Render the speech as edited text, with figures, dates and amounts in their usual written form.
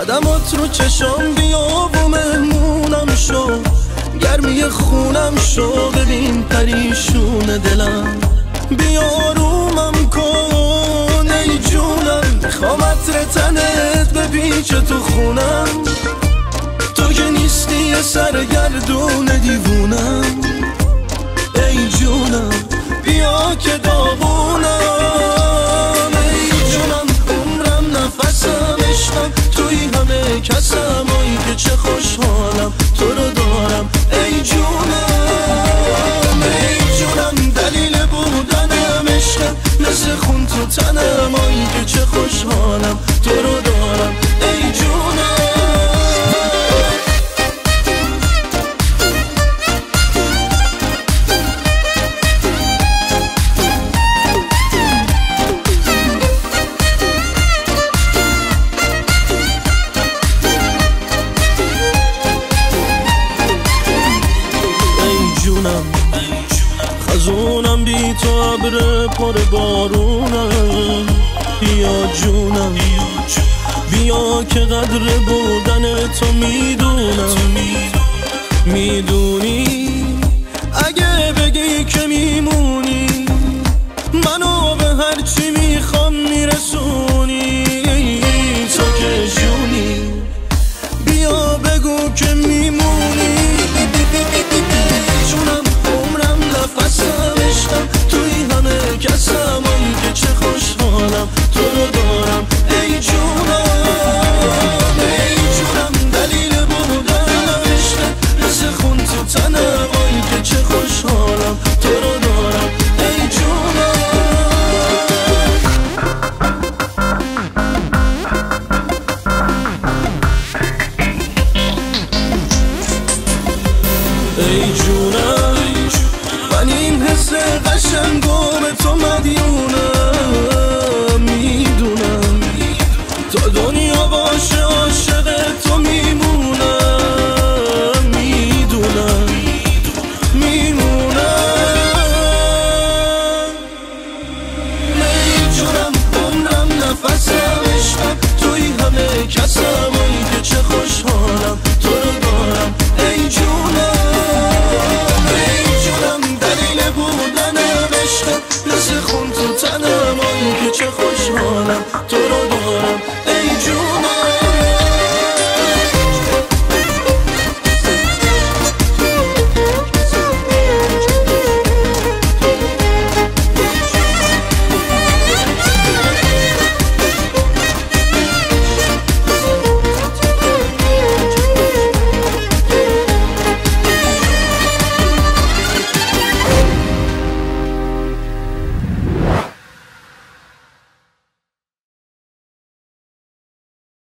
قدمات رو چشام بیا و مهمونم شو، گرمی خونم شو، ببین پریشون دلم، بیا آرومم کن ای جونم، میخوام عطر تنت بپیچه تو خونم، تو که نیستی یه سرگردون دیوونم، ای جونم بیا که داغونم، ای جونم عمرم نفسم عشقم، توی همه کسم، آی که چه خوشحالم تو رو دارم، ای جونم ای جونم دلیل بودنم عشقم، مثل خون تو تنم، آی که چه خوشحالم تو رو دارم، ای جونم. خزونم بی تو ابر پر بارونم، بیا جونم بیا که قدر بودن تو میدونم، میدونی اگه بگی که میمونی